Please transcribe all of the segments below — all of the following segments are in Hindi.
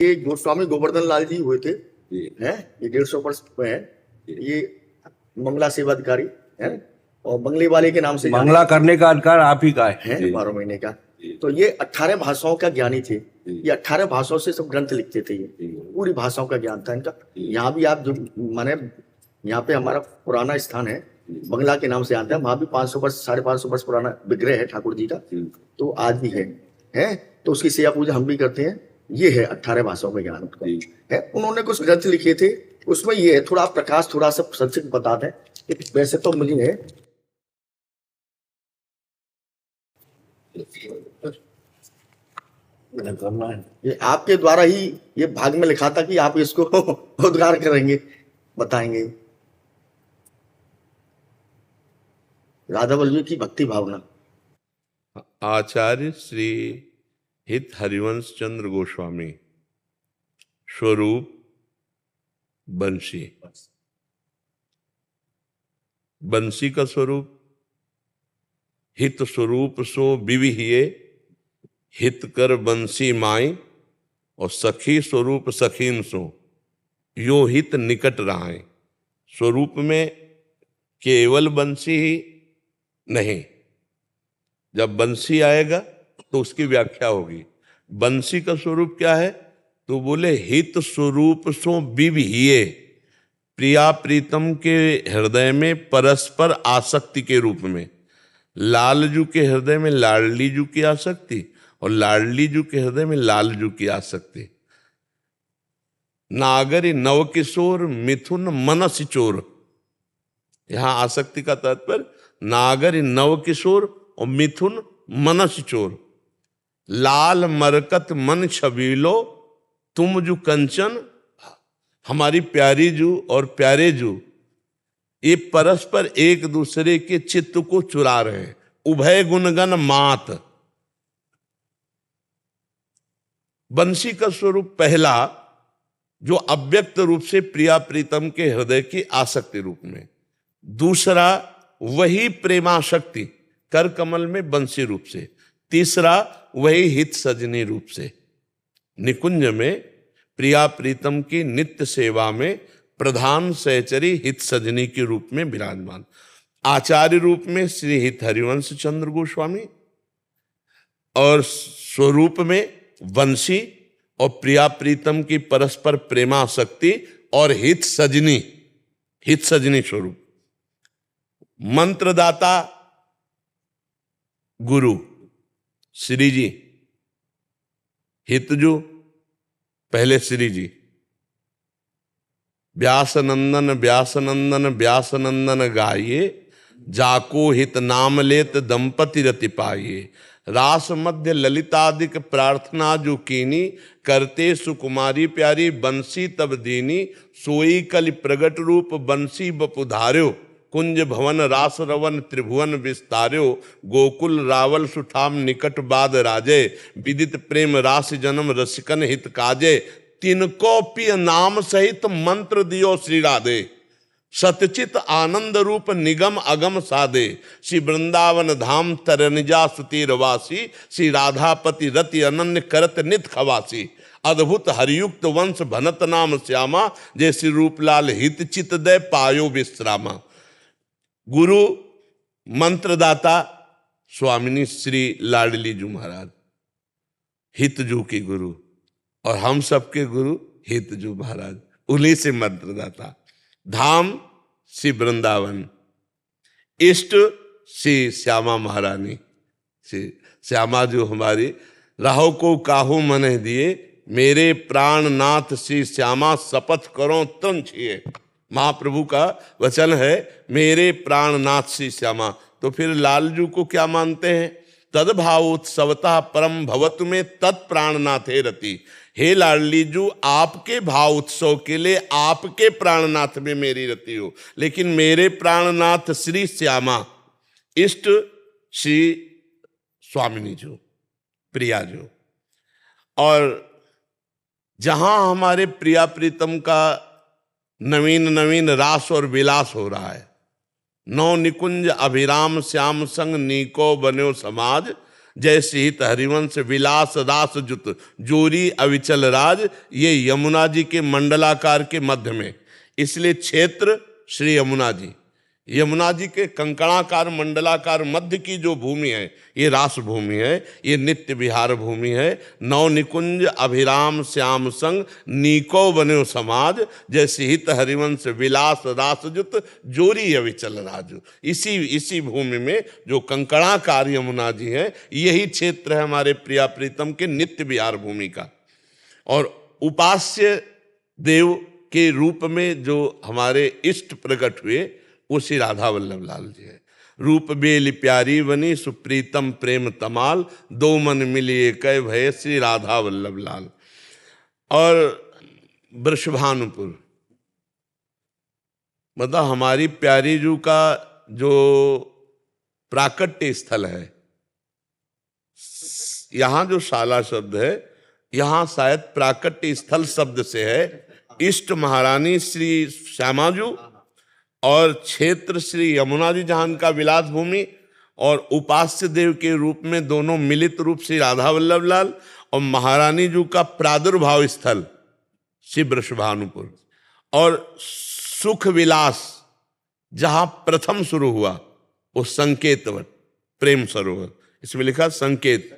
ये गोस्वामी गोवर्धन लाल जी हुए थे, हैं ये 150 वर्ष पे हैं। ये मंगला सेवा अधिकारी है और बंगले वाले के नाम से मंगला करने का अधिकार आप ही का है 12 महीने का। तो ये 18 भाषाओं का ज्ञानी थे। ये 18 भाषाओं से सब ग्रंथ लिखते थे। ये पूरी भाषाओं का ज्ञान था इनका। यहाँ भी आप जो माने यहाँ पे हमारा पुराना स्थान है, बंगला के नाम से आता है। वहां भी 500 वर्ष 550 वर्ष पुराना विग्रह है ठाकुर जी का, तो आज भी है। तो उसकी सेवा पूजा हम भी करते हैं। ये है 18 भाषाओं का ज्ञान उनका है। उन्होंने कुछ ग्रंथ लिखे थे, उसमें ये है, थोड़ा प्रकाश थोड़ा सा संक्षिप्त बता दें। वैसे तो मुझे है करना है, ये आपके द्वारा ही ये भाग में लिखा था कि आप इसको उद्गार करेंगे, बताएंगे। राधा वल्लभ की भक्ति भावना। आचार्य श्री हित हरिवंश चंद्र गोस्वामी, स्वरूप बंसी। बंसी का स्वरूप हित स्वरूप सो विविहिये, हित कर बंसी माई, और सखी स्वरूप सखीन सो यो हित निकट रहाए। स्वरूप में केवल बंसी ही नहीं, जब बंसी आएगा तो उसकी व्याख्या होगी। बंसी का स्वरूप क्या है? तो बोले हित स्वरूप सो विविहिये, प्रिया प्रीतम के हृदय में परस्पर आसक्ति के रूप में। लालजू के हृदय में लाडली जू की आसक्ति और लाडली जू के हृदय में लालजू की आसक्ति। नागरी नवकिशोर मिथुन मनस चोर, यहां आसक्ति का तात्पर्य नागरी नवकिशोर और मिथुन मनस चोर। लाल मरकत मन छबीलो तुम जू कंचन, हमारी प्यारी जू और प्यारे जू ये परस्पर एक दूसरे के चित्त को चुरा रहे हैं। उभय गुणगन मात। बंसी का स्वरूप पहला जो अव्यक्त रूप से प्रिया प्रीतम के हृदय की आसक्ति रूप में, दूसरा वही प्रेमाशक्ति कर कमल में बंसी रूप से, तीसरा वही हित सजनी रूप से। निकुंज में प्रिया प्रीतम की नित्य सेवा में प्रधान सहचरी हित सजनी के रूप में विराजमान। आचार्य रूप में श्री हित हरिवंश चंद्र गोस्वामी, और स्वरूप में वंशी और प्रिया प्रीतम की परस्पर प्रेमाशक्ति और हित सजनी स्वरूप। मंत्रदाता गुरु श्री जी, हितजू पहले श्री जी। व्यासनंदन व्यासनंदन व्यासनंदन गाइए, जाको हित नाम लेत दंपति रति पाइए। रास मध्य ललितादिक प्रार्थना जो कीनी, करते सुकुमारी प्यारी बंसी तब दीनी। सोई कलि प्रगट रूप बंसी बपुधार्यो, कुंज भवन रास रवन त्रिभुवन विस्तार्यो। गोकुल रावल सुठाम निकट बाद राजे, विदित प्रेम रास जन्म रसिकन हित काजे। तिनको पिय नाम सहित मंत्र दियो श्री राधे, सतचित आनंद रूप निगम अगम साधे। श्री वृंदावन धाम तरनिजा सुतीरवासी, श्री राधापति रति अनन्य करत नित खवासी। अद्भुत हरियुक्त वंश भनत नाम श्यामा, जय श्री रूपलाल हित चित दे पायो विश्रामा। गुरु मंत्रदाता स्वामिनी श्री लाडली जू महाराज, हितजू की गुरु, और हम सबके गुरु हितजू महाराज, उन्हीं से मंत्रदाता। धाम श्री वृंदावन, इष्ट श्री श्यामा महारानी, श्री श्यामा जो हमारी। राहो को काहू मन दिए, मेरे प्राणनाथ श्री श्यामा शपथ करो तन छिए। महाप्रभु का वचन है, मेरे प्राणनाथ श्री श्यामा। तो फिर लालजू को क्या मानते हैं? तद्भावोत्सवता परम भवतु में तत्प्राणनाथे रति। हे लाडली जू, आपके भाव उत्सव के लिए आपके प्राणनाथ में मेरी रति हो, लेकिन मेरे प्राणनाथ श्री श्यामा, इष्ट श्री स्वामिनी जू, प्रिया जू। और जहां हमारे प्रिया प्रीतम का नवीन नवीन रास और विलास हो रहा है, नौ निकुंज अभिराम श्याम संग नीको बन्यो समाज, जय सीत हरिवंश विलास रास जुत जोरी अविचल राज, ये यमुना जी के मंडलाकार के मध्य में, इसलिए क्षेत्र श्री यमुना जी। यमुना जी के कंकणाकार मंडलाकार मध्य की जो भूमि है ये रास भूमि है, ये नित्य विहार भूमि है। नौ निकुंज अभिराम श्याम संग नीको बन्यो समाज, जैसे हित हरिवंश विलास रासजुत जोरी अविचल राजू। इसी भूमि में जो कंकणाकार यमुना जी है, यही क्षेत्र है हमारे प्रिया प्रीतम के नित्य विहार भूमि का। और उपास्य देव के रूप में जो हमारे इष्ट प्रकट हुए वो श्री राधा वल्लभ लाल जी है। रूप बेली प्यारी बनी सुप्रीतम प्रेम तमाल, दो मन मिलिए कह भय श्री राधा वल्लभ लाल। और वृषभानुपुर मतलब हमारी प्यारी जू का जो प्राकट्य स्थल है, यहां जो शाला शब्द है यहां शायद प्राकट्य स्थल शब्द से है। इष्ट महारानी श्री श्यामाजू और क्षेत्र श्री यमुना जी जहां का विलास भूमि, और उपास्य देव के रूप में दोनों मिलित रूप श्री राधा वल्लभ लाल, और महारानी जी का प्रादुर्भाव स्थल श्री वृषभानुपुर, और सुख विलास जहां प्रथम शुरू हुआ वो संकेतवन प्रेम सरोवर, इसमें लिखा संकेत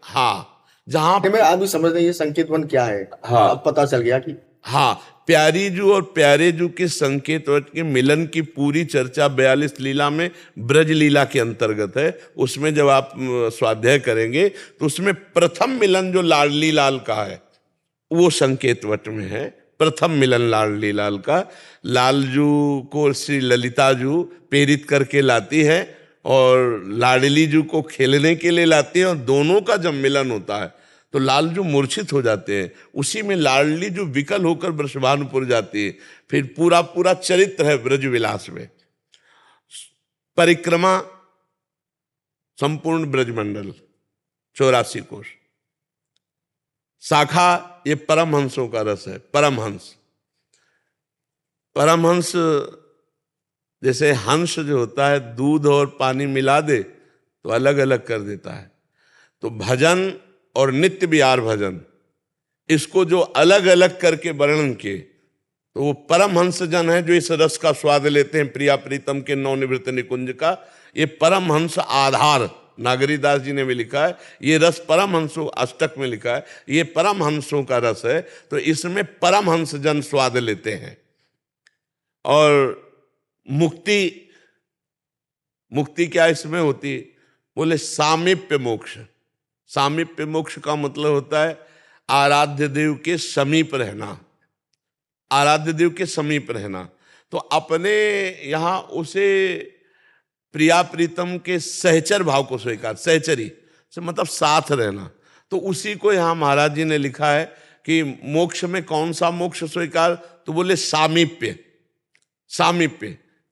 हाँ, जहां में आदमी समझ नहीं ये संकेत वन क्या है। हाँ, अब पता चल गया कि हाँ, प्यारी जू और प्यारे जू के संकेत के मिलन की पूरी चर्चा 42 लीला में ब्रज लीला के अंतर्गत है। उसमें जब आप स्वाध्याय करेंगे तो उसमें प्रथम मिलन जो लाडली लाल का है वो संकेत वट में है। प्रथम मिलन लाडली लाल का, लालजू को श्री ललिता जू प्रेरित करके लाती है और लाडली जू को खेलने के लिए लाती है, और दोनों का जब मिलन होता है तो लालजू मूर्छित हो जाते हैं। उसी में लाडली जो विकल होकर वृषभानुपुर जाती है। फिर पूरा चरित्र है ब्रज विलास में। परिक्रमा संपूर्ण ब्रजमंडल 84 कोश, शाखा ये परमहंसों का रस है। परमहंस जैसे हंस जो होता है दूध और पानी मिला दे तो अलग अलग कर देता है, तो भजन और नित्य विहार भजन इसको जो अलग अलग करके वर्णन किए तो वो परमहंस जन है जो इस रस का स्वाद लेते हैं प्रिया प्रीतम के नवनिवृत्त निकुंज का। ये परमहंस आधार, नागरीदास जी ने भी लिखा है, ये रस परमहंसों, अष्टक में लिखा है ये परमहंसों का रस है, तो इसमें परमहंस जन स्वाद लेते हैं। और मुक्ति क्या इसमें होती है? बोले सामीप्य मोक्ष। सामीप्य मोक्ष का मतलब होता है आराध्य देव के समीप रहना, आराध्य देव के समीप रहना। तो अपने यहाँ उसे प्रिया प्रीतम के सहचर भाव को स्वीकार, सहचरी से मतलब साथ रहना, तो उसी को यहाँ महाराज जी ने लिखा है कि मोक्ष में कौन सा मोक्ष स्वीकार, तो बोले सामीप्य।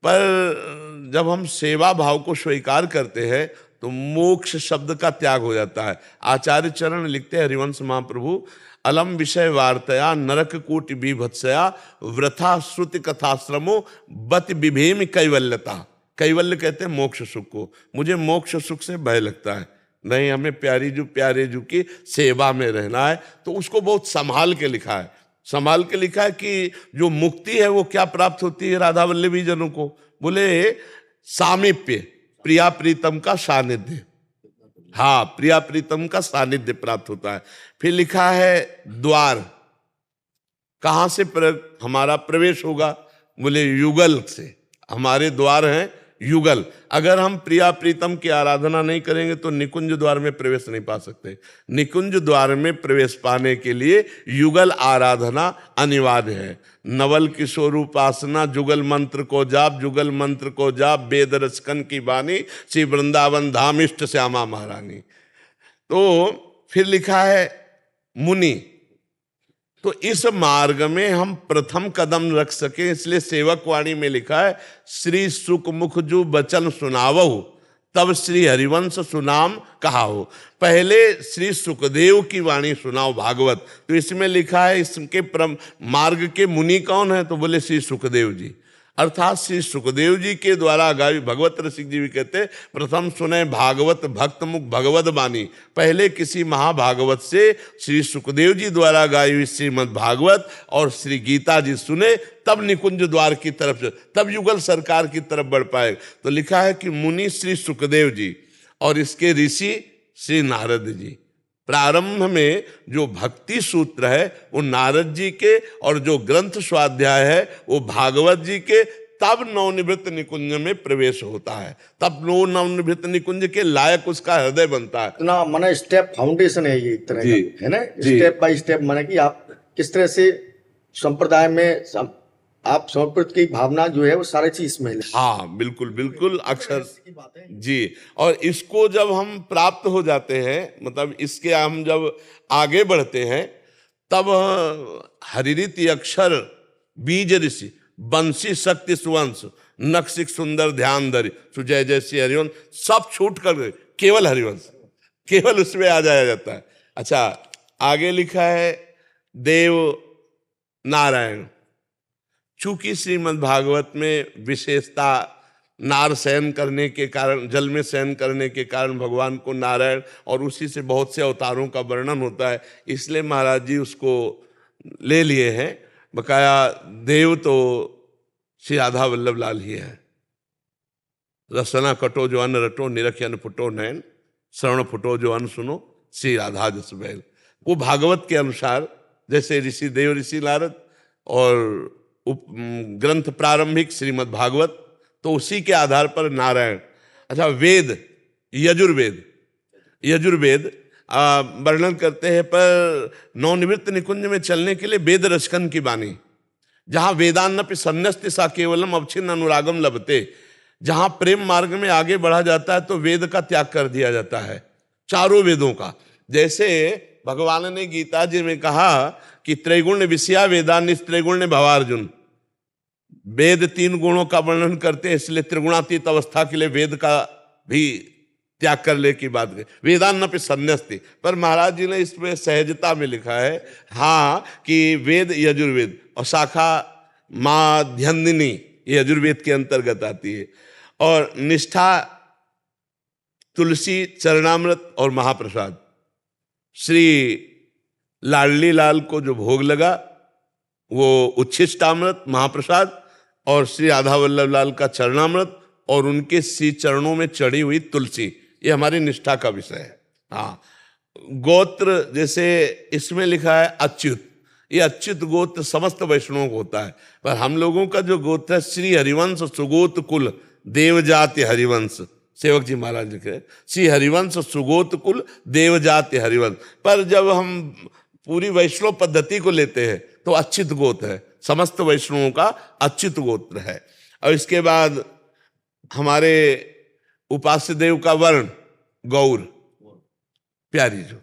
पर जब हम सेवा भाव को स्वीकार करते हैं तो मोक्ष शब्द का त्याग हो जाता है। आचार्य चरण लिखते हैं हरिवंश महाप्रभु, अलम विषय वार्तया नरक कोटि विभत्सया वृथा श्रुति कथाश्रमो बत विभेम कैवल्यता। कैवल्य कहते हैं मोक्ष सुख को। मुझे मोक्ष सुख से भय लगता है, नहीं, हमें प्यारे जू की सेवा में रहना है। तो उसको बहुत संभाल के लिखा है कि जो मुक्ति है वो क्या प्राप्त होती है राधा वल्लभी जनों को, बोले सामीप्य, प्रिया प्रीतम का सानिध्य। हाँ, प्रिया प्रीतम का सानिध्य प्राप्त होता है। फिर लिखा है द्वार, कहां से हमारा प्रवेश होगा, बोले युगल से। हमारे द्वार हैं युगल। अगर हम प्रिया प्रीतम की आराधना नहीं करेंगे तो निकुंज द्वार में प्रवेश नहीं पा सकते। निकुंज द्वार में प्रवेश पाने के लिए युगल आराधना अनिवार्य है। नवल किशोर उपासना जुगल मंत्र को जाप, जुगल मंत्र को जाप वेद रचकन की बानी, श्री वृंदावन धाम इष्ट श्यामा महारानी। तो फिर लिखा है मुनि। तो इस मार्ग में हम प्रथम कदम रख सके इसलिए सेवक वाणी में लिखा है श्री सुख मुख जो बचन सुनावहु तब श्री हरिवंश सुनाम कहाओ। पहले श्री सुखदेव की वाणी सुनाओ भागवत। तो इसमें लिखा है इसके मार्ग के मुनि कौन है, तो बोले श्री सुखदेव जी। अर्थात श्री सुखदेव जी के द्वारा गाई। भगवत रसिक जी भी कहते प्रथम सुने भागवत भक्त मुख भगवत बानी। पहले किसी महाभागवत से श्री सुखदेव जी द्वारा गाई हुई श्रीमद् भागवत और श्री गीता जी सुने, तब निकुंज द्वार की तरफ से, तब युगल सरकार की तरफ बढ़ पाए। तो लिखा है कि मुनि श्री सुखदेव जी और इसके ऋषि श्री नारद जी। प्रारंभ में जो भक्ति सूत्र है वो नारद जी के, और जो ग्रंथ स्वाध्याय है वो भागवत जी के। तब नवनिवृत्त निकुंज में प्रवेश होता है, तब नवनिवृत्त निकुंज के लायक उसका हृदय बनता है। इतना माने स्टेप फाउंडेशन है ये, एक तरह जी, का है ना, जी। स्टेप बाय स्टेप, माने कि आप किस तरह से संप्रदाय में आप समर्पित की भावना जो है वो सारी चीज इसमें है। हाँ बिल्कुल बिल्कुल, अक्षर की बात है। जी। और इसको जब हम प्राप्त हो जाते हैं, मतलब इसके हम जब आगे बढ़ते हैं, तब हरिरिति अक्षर बीज ऋषि बंसी शक्ति सुवंश नक्सिक सुंदर ध्यान धरि सुजय जैसी हरिवंश, सब छूट कर गए, केवल हरिवंश, केवल उसमें आ जाया जाता है। अच्छा, आगे लिखा है देव नारायण। चूंकि श्रीमद् भागवत में विशेषता नार शयन करने के कारण, जल में शयन करने के कारण भगवान को नारायण, और उसी से बहुत से अवतारों का वर्णन होता है, इसलिए महाराज जी उसको ले लिए हैं। बकाया देव तो श्री राधा वल्लभ लाल ही है। रसना कटो जो अन्न रटो, निरख अन्न फुटो नयन, श्रवण फुटो जो अन्न सुनो, श्री राधा जस बैल। वो भागवत के अनुसार, जैसे ऋषि देव ऋषि नारद और ग्रंथ प्रारंभिक श्रीमद् भागवत, तो उसी के आधार पर नारायण। अच्छा, वेद यजुर्वेद, यजुर्वेद वर्णन करते हैं, पर नवनिवृत्त निकुंज में चलने के लिए वेद रचकन की वाणी, जहां वेदान्नपि सन्यस्ति सा केवलम अवच्छिन्न अनुरागम लभते, जहां प्रेम मार्ग में आगे बढ़ा जाता है तो वेद का त्याग कर दिया जाता है, चारों वेदों का। जैसे भगवान ने गीता जी में कहा कि त्रैगुण विषया वेदा निस्त्रैगुण्य भवार्जुन। वेद तीन गुणों का वर्णन करते हैं, इसलिए त्रिगुणातीत अवस्था के लिए वेद का भी त्याग कर ले की बात है। वेदान्नपि सन्यस्ति, पर महाराज जी ने इसमें सहजता में लिखा है हाँ कि वेद यजुर्वेद और शाखा माध्यन्दिनी ये यजुर्वेद के अंतर्गत आती है। और निष्ठा तुलसी चरणामृत और महाप्रसाद। श्री लाडली लाल को जो भोग लगा वो उच्छिष्टामृत महाप्रसाद और श्री राधा वल्लभ लाल का चरणामृत और उनके श्री चरणों में चढ़ी हुई तुलसी, ये हमारी निष्ठा का विषय है। हाँ, गोत्र जैसे इसमें लिखा है अच्युत, ये अच्युत गोत्र समस्त वैष्णवों को होता है, पर हम लोगों का जो गोत्र है श्री हरिवंश सुगोत कुल देवजाति हरिवंश। सेवक जी महाराज लिखे श्री हरिवंश सुगोत कुल देवजाति हरिवंश। पर जब हम पूरी वैष्णव पद्धति को लेते हैं तो अच्युत गोत्र है, समस्त वैष्णवों का अच्युत गोत्र है। और इसके बाद हमारे उपास्य देव का वर्ण गौर, प्यारी जो,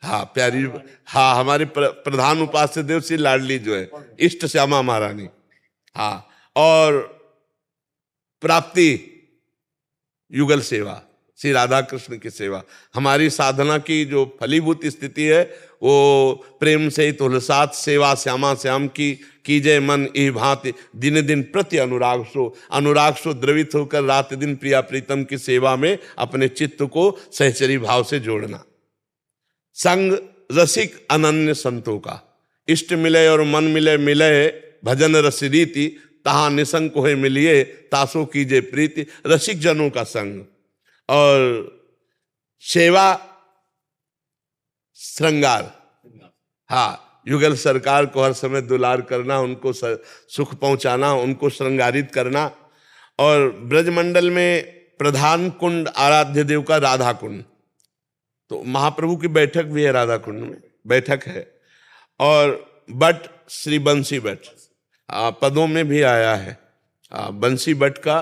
हाँ प्यारी, हाँ हमारे प्रधान उपास्य देव श्री लाडली जो है इष्ट श्यामा महारानी। हाँ, और प्राप्ति युगल सेवा, श्री राधा कृष्ण की सेवा। हमारी साधना की जो फलीभूत स्थिति है वो प्रेम से ही तुलसात सेवा श्यामा श्याम की कीजय मन ई भांति दिन दिन प्रति अनुराग सो द्रवित होकर रात दिन प्रिया प्रीतम की सेवा में अपने चित्त को सहचरी भाव से जोड़ना। संग रसिक अनन्य संतों का, इष्ट मिले और मन मिले मिले भजन रस रीति, तहा निसंग को मिलिए तासो कीजे प्रीति। रसिक जनों का संग और सेवा श्रृंगार। हाँ, युगल सरकार को हर समय दुलार करना, उनको सुख पहुंचाना, उनको श्रृंगारित करना। और ब्रजमंडल में प्रधान कुंड आराध्य देव का राधा कुंड, तो महाप्रभु की बैठक भी है राधा कुंड में, बैठक है। और बट श्री बंसी बट पदों में भी आया है, बंसी बट का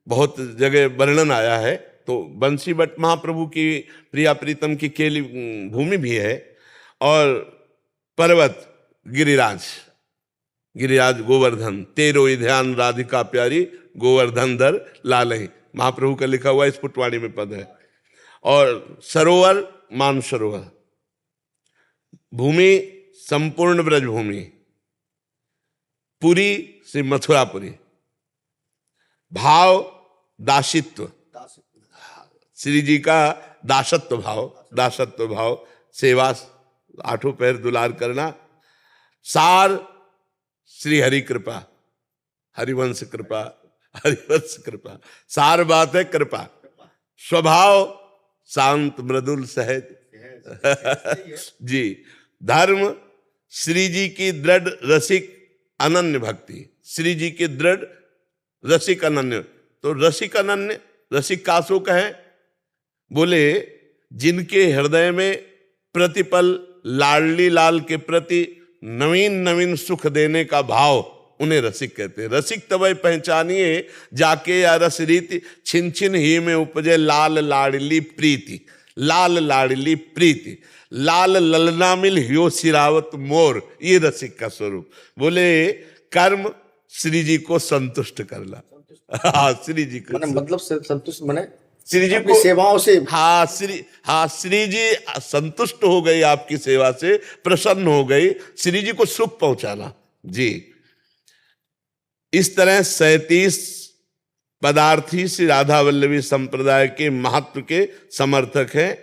बहुत जगह वर्णन आया है। तो बंसी बट महाप्रभु की प्रिया प्रीतम की केली भूमि भी है। और पर्वत गिरिराज, गिरिराज गोवर्धन, तेरो ध्यान राधिका प्यारी गोवर्धन धर लालही, महाप्रभु का लिखा हुआ इस पुटवाणी में पद है। और सरोवर मान सरोवर, भूमि संपूर्ण ब्रज भूमि, पुरी से मथुरापुरी। भाव दासित्व, श्री जी का दासत्व भाव, सेवा, आठों पैर दुलार करना। सार श्री हरि कृपा, हरिवंश कृपा, सार बात है कृपा। स्वभाव शांत मृदुल सहज जी। धर्म श्री जी की दृढ़ रसिक अनन्य भक्ति, श्री जी की दृढ़ रसिक अनन्य। तो रसिक अनन्य, रसिक कासो कहे, बोले जिनके हृदय में प्रतिपल लाडली लाल के प्रति नवीन नवीन सुख देने का भाव, उन्हें रसिक कहते हैं। रसिक तबै पहचानिए जाके या रस रीति, छिन छिन ही में उपजे लाल लाडली प्रीति। लाल लाडली प्रीति, लाल ललना मिल हियो सिरावत मोर, ये रसिक का स्वरूप। बोले कर्म श्री जी को संतुष्ट करना। हाँ, श्री जी को मतलब संतुष्ट माने श्री जी अपनी को सेवाओं से। श्री जी संतुष्ट हो गई आपकी सेवा से, प्रसन्न हो गई, श्री जी को सुख पहुंचाना जी। इस तरह 37 पदार्थी श्री राधा वल्लभी संप्रदाय के महत्व के समर्थक हैं।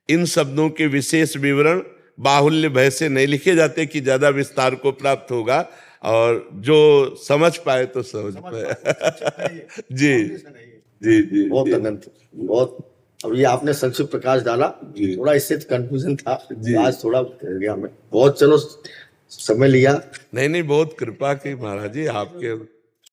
इन शब्दों के विशेष विवरण बाहुल्य भय से नहीं लिखे जाते कि ज्यादा विस्तार को प्राप्त होगा, और जो समझ पाए तो समझ पाए जी जी जी। बहुत अनंत, बहुत। अब ये आपने संक्षिप्त प्रकाश डाला, थोड़ा इससे कंफ्यूजन था, आज थोड़ा हो गया हमें बहुत। चलो समय लिया। नहीं, बहुत कृपा की महाराज जी आपके।